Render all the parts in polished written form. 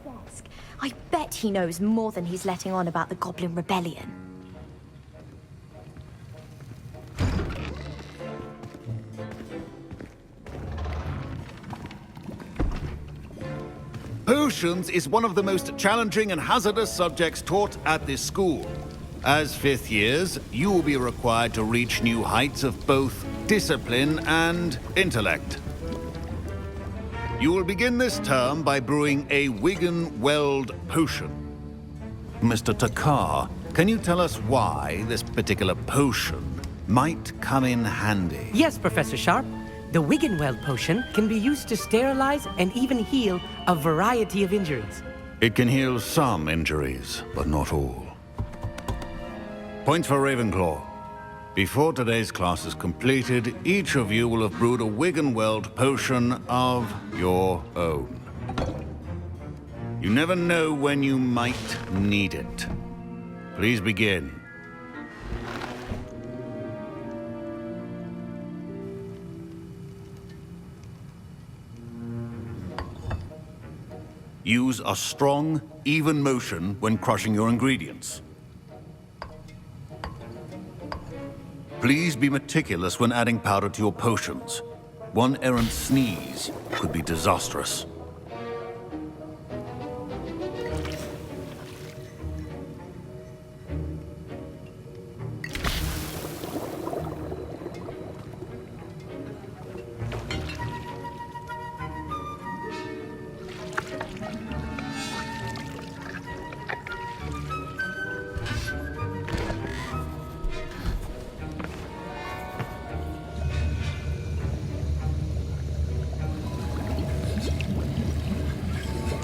Desk. I bet he knows more than he's letting on about the Goblin Rebellion. Potions is one of the most challenging and hazardous subjects taught at this school. As fifth years, you will be required to reach new heights of both discipline and intellect. You will begin this term by brewing a Wiggenweld potion. Mr. Takar, can you tell us why this particular potion might come in handy? Yes, Professor Sharp. The Wiggenweld potion can be used to sterilize and even heal a variety of injuries. It can heal some injuries, but not all. Points for Ravenclaw. Before today's class is completed, each of you will have brewed a Wiggenweld potion of your own. You never know when you might need it. Please begin. Use a strong, even motion when crushing your ingredients. Please be meticulous when adding powder to your potions. One errant sneeze could be disastrous.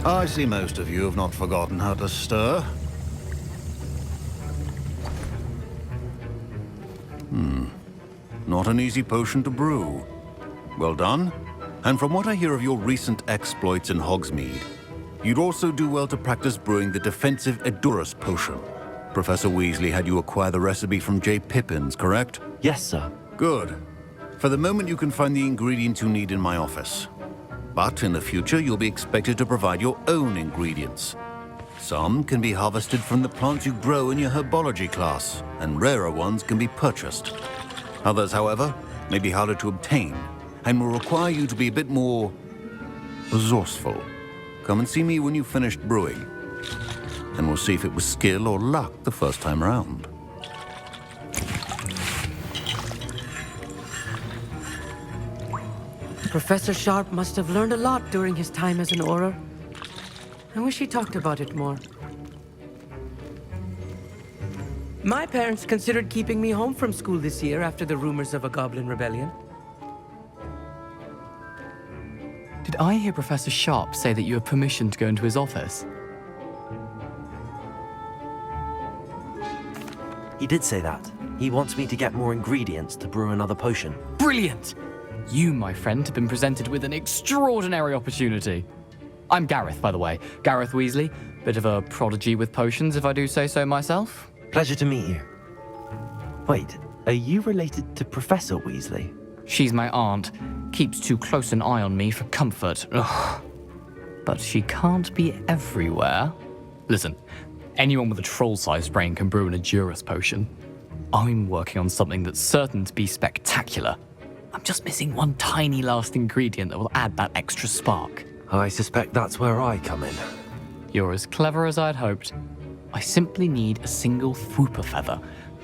I see most of you have not forgotten how to stir. Not an easy potion to brew. Well done. And from what I hear of your recent exploits in Hogsmeade, you'd also do well to practice brewing the defensive Edurus potion. Professor Weasley had you acquire the recipe from J. Pippins, correct? Yes, sir. Good. For the moment, you can find the ingredients you need in my office. But in the future, you'll be expected to provide your own ingredients. Some can be harvested from the plants you grow in your herbology class, and rarer ones can be purchased. Others, however, may be harder to obtain, and will require you to be a bit more resourceful. Come and see me when you've finished brewing, and we'll see if it was skill or luck the first time around. Professor Sharp must have learned a lot during his time as an Auror. I wish he talked about it more. My parents considered keeping me home from school this year after the rumors of a Goblin Rebellion. Did I hear Professor Sharp say that you have permission to go into his office? He did say that. He wants me to get more ingredients to brew another potion. Brilliant! You, my friend, have been presented with an extraordinary opportunity. I'm Gareth, by the way. Gareth Weasley. Bit of a prodigy with potions, if I do say so myself. Pleasure to meet you. Wait, are you related to Professor Weasley? She's my aunt. Keeps too close an eye on me for comfort. Ugh. But she can't be everywhere. Listen, anyone with a troll-sized brain can brew an Edurus potion. I'm working on something that's certain to be spectacular. I'm just missing one tiny last ingredient that will add that extra spark. I suspect that's where I come in. You're as clever as I'd hoped. I simply need a single Fwooper feather.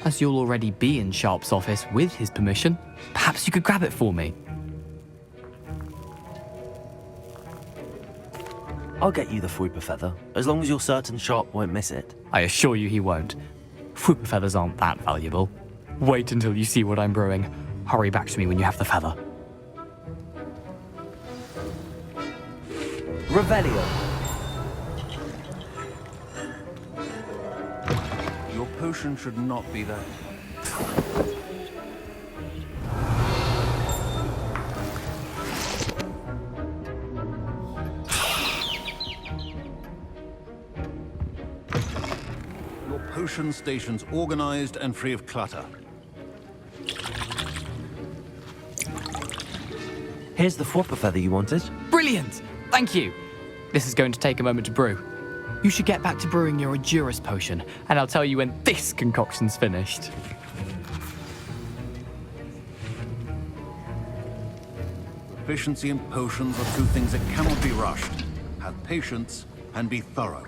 As you'll already be in Sharp's office with his permission, perhaps you could grab it for me. I'll get you the Fwooper feather, as long as you're certain Sharp won't miss it. I assure you he won't. Fwooper feathers aren't that valuable. Wait until you see what I'm brewing. Hurry back to me when you have the feather. Revelio. Your potion should not be there. Your potion station's organized and free of clutter. Here's the Fwooper feather you wanted. Brilliant! Thank you. This is going to take a moment to brew. You should get back to brewing your Edurus potion, and I'll tell you when this concoction's finished. Efficiency and potions are two things that cannot be rushed. Have patience and be thorough.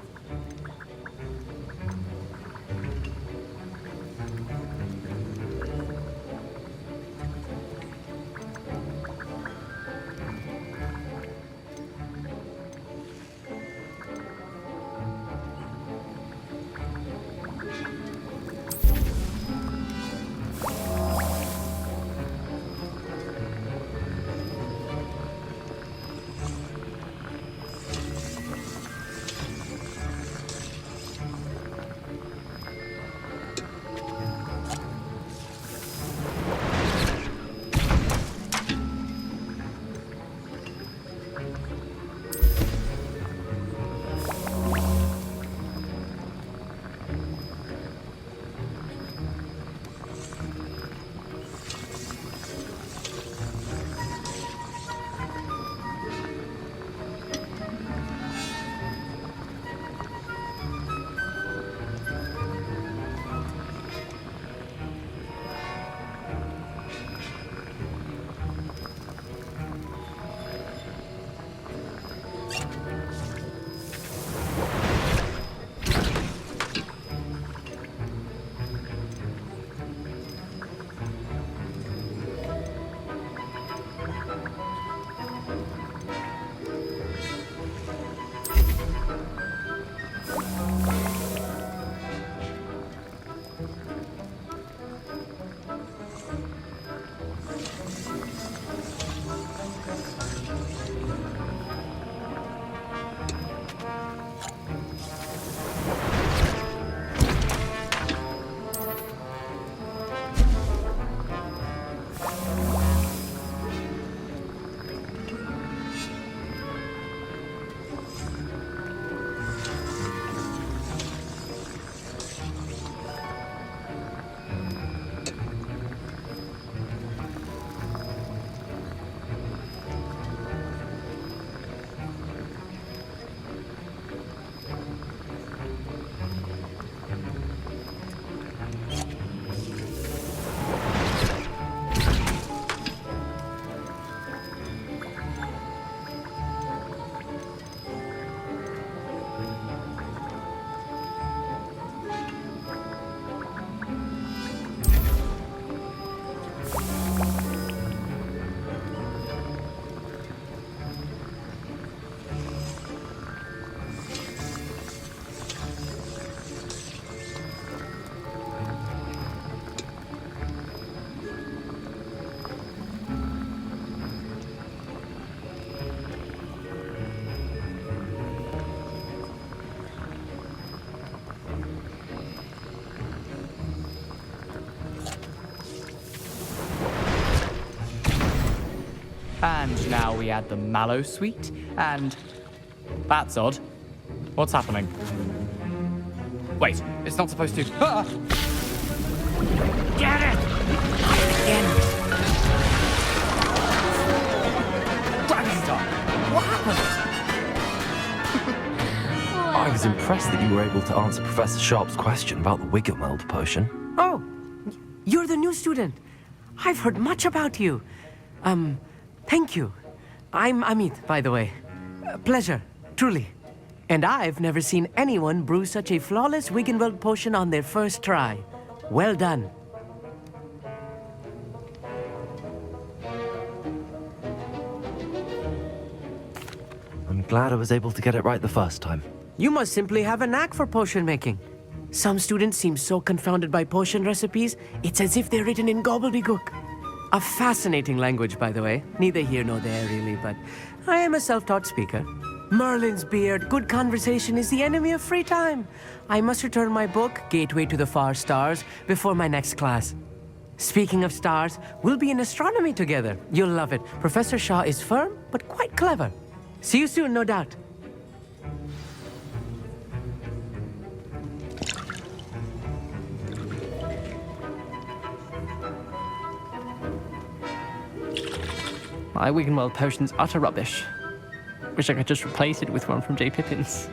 And now we add the mallow sweet, and... That's odd. What's happening? Wait, it's not supposed to... Ah! Get it! Again! Dragon What happened? I was impressed that you were able to answer Professor Sharp's question about the Wiggenweld potion. Oh, you're the new student. I've heard much about you. Thank you. I'm Amit, by the way. Pleasure, truly. And I've never seen anyone brew such a flawless Wiggenweld potion on their first try. Well done. I'm glad I was able to get it right the first time. You must simply have a knack for potion making. Some students seem so confounded by potion recipes, it's as if they're written in gobbledygook. A fascinating language, by the way. Neither here nor there, really, but I am a self-taught speaker. Merlin's beard, good conversation is the enemy of free time. I must return my book, Gateway to the Far Stars, before my next class. Speaking of stars, we'll be in astronomy together. You'll love it. Professor Shaw is firm, but quite clever. See you soon, no doubt. My Wiggenweld potion's utter rubbish. Wish I could just replace it with one from J. Pippin's.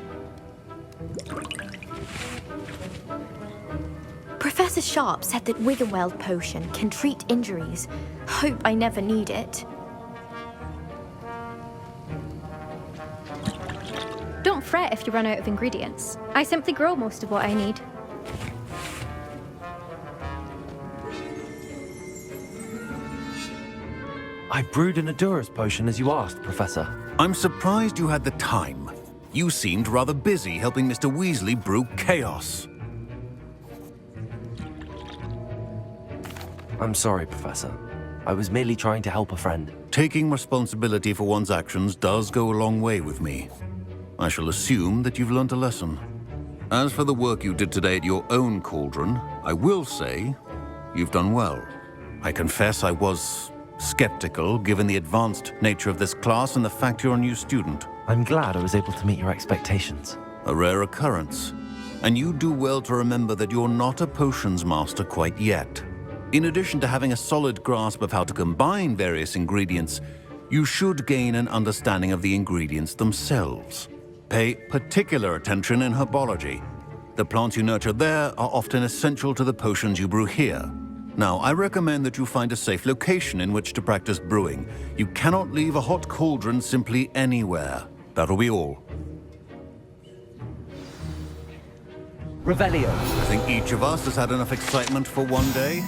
Professor Sharp said that Wiggenweld potion can treat injuries. Hope I never need it. Don't fret if you run out of ingredients. I simply grow most of what I need. I brewed an Adurus potion as you asked, Professor. I'm surprised you had the time. You seemed rather busy helping Mr. Weasley brew chaos. I'm sorry, Professor. I was merely trying to help a friend. Taking responsibility for one's actions does go a long way with me. I shall assume that you've learnt a lesson. As for the work you did today at your own cauldron, I will say you've done well. I confess I was skeptical given the advanced nature of this class and the fact you're a new student. I'm glad I was able to meet your expectations. A rare occurrence. And you do well to remember that you're not a potions master quite yet. In addition to having a solid grasp of how to combine various ingredients, you should gain an understanding of the ingredients themselves. Pay particular attention in herbology. The plants you nurture there are often essential to the potions you brew here. Now, I recommend that you find a safe location in which to practice brewing. You cannot leave a hot cauldron simply anywhere. That'll be all. Revelio. I think each of us has had enough excitement for one day.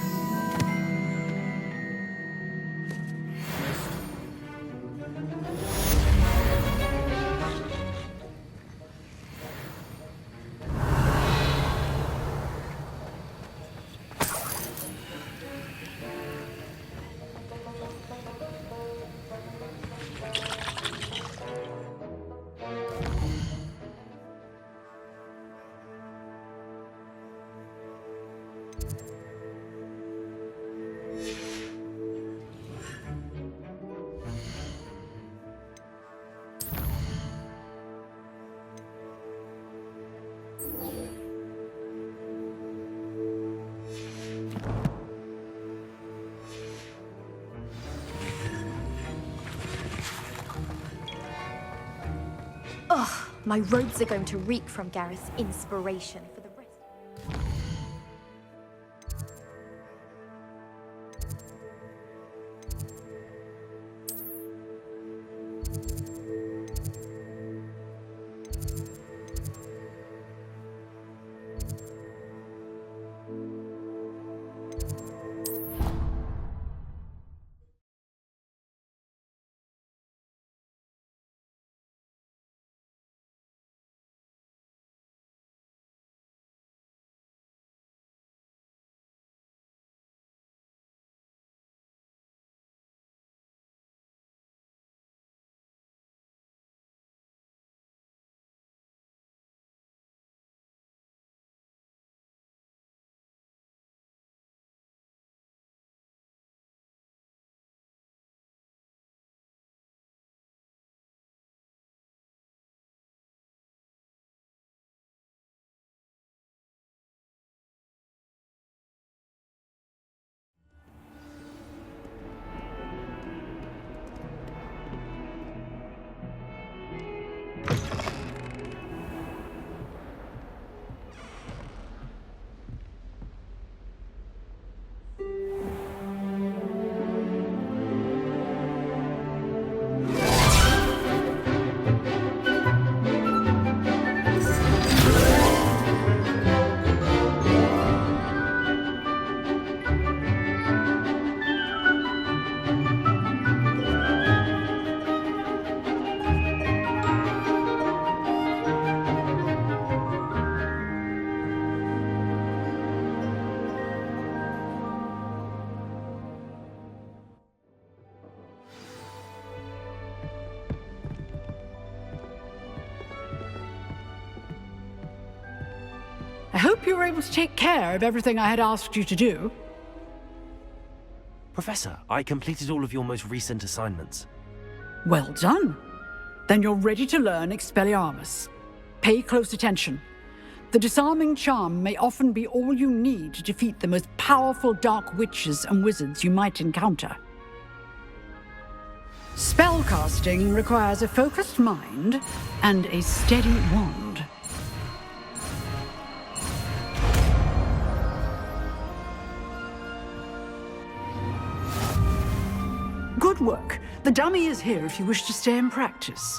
My robes are going to reek from Gareth's inspiration for the rest. I hope you were able to take care of everything I had asked you to do. Professor, I completed all of your most recent assignments. Well done. Then you're ready to learn Expelliarmus. Pay close attention. The disarming charm may often be all you need to defeat the most powerful dark witches and wizards you might encounter. Spellcasting requires a focused mind and a steady wand. Good work. The dummy is here if you wish to stay and practice.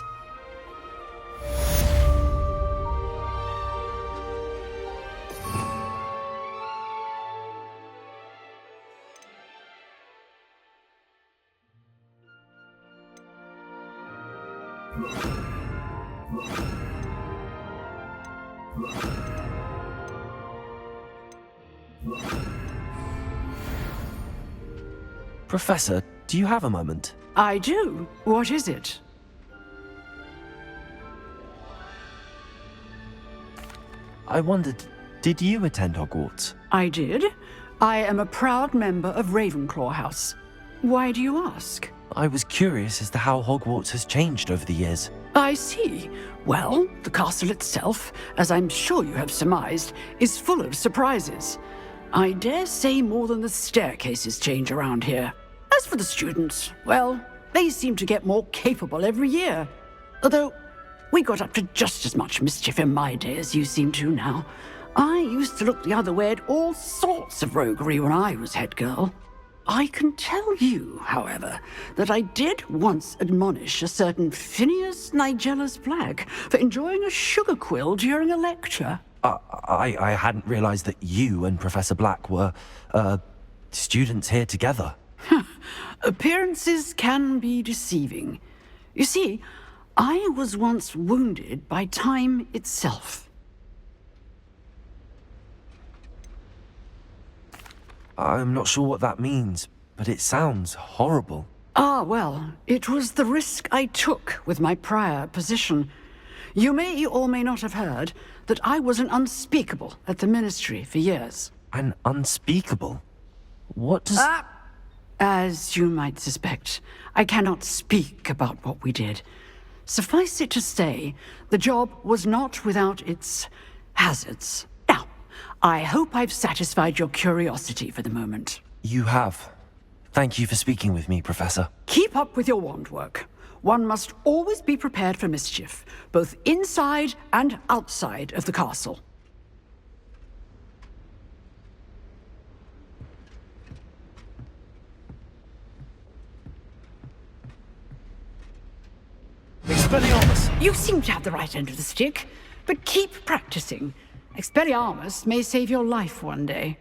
Professor, do you have a moment? I do. What is it? I wondered, did you attend Hogwarts? I did. I am a proud member of Ravenclaw House. Why do you ask? I was curious as to how Hogwarts has changed over the years. I see. Well, the castle itself, as I'm sure you have surmised, is full of surprises. I dare say more than the staircases change around here. As for the students, well, they seem to get more capable every year. Although, we got up to just as much mischief in my day as you seem to now. I used to look the other way at all sorts of roguery when I was head girl. I can tell you, however, that I did once admonish a certain Phineas Nigellus Black for enjoying a sugar quill during a lecture. I hadn't realized that you and Professor Black were, students here together. Appearances can be deceiving. You see, I was once wounded by time itself. I'm not sure what that means, but it sounds horrible. Ah, well, it was the risk I took with my prior position. You may or may not have heard that I was an unspeakable at the Ministry for years. An unspeakable? What does... As you might suspect, I cannot speak about what we did. Suffice it to say, the job was not without its hazards. Now, I hope I've satisfied your curiosity for the moment. You have. Thank you for speaking with me, Professor. Keep up with your wand work. One must always be prepared for mischief, both inside and outside of the castle. Expelliarmus! You seem to have the right end of the stick, but keep practicing. Expelliarmus may save your life one day.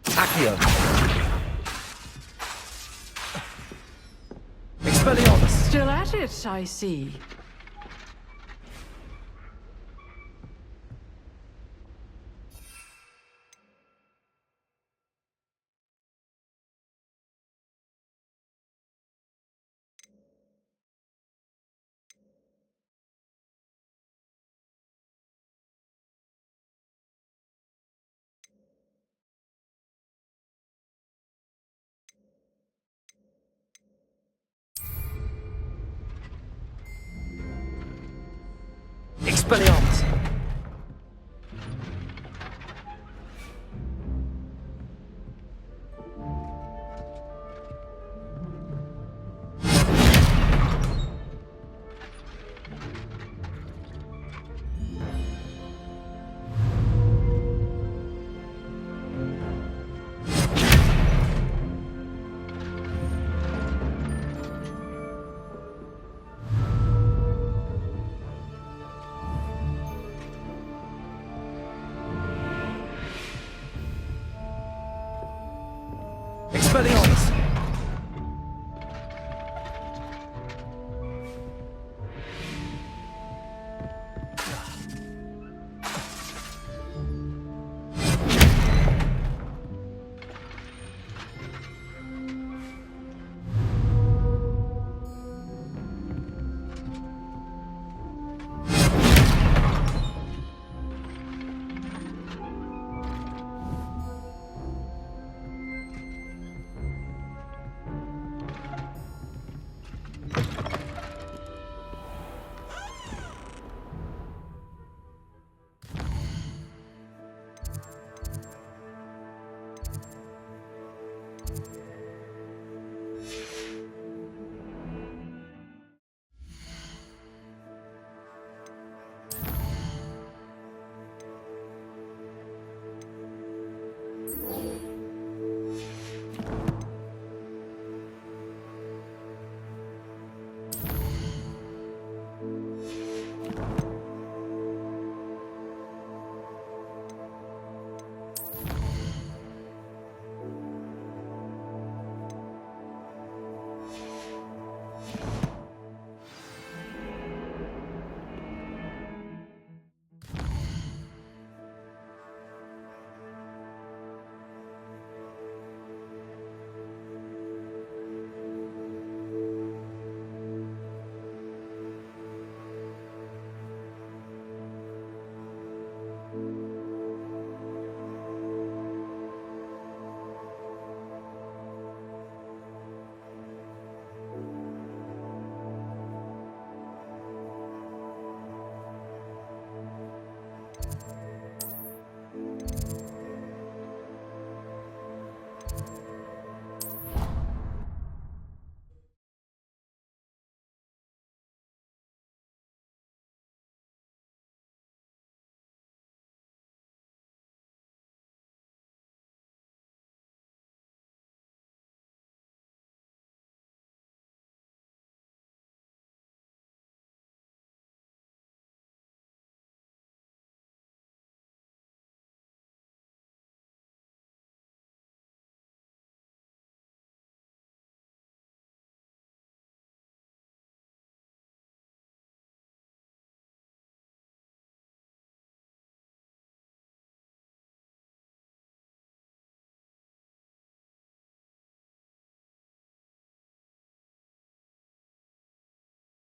Accio! Expelliarmus! Still at it, I see. Expelliarmus!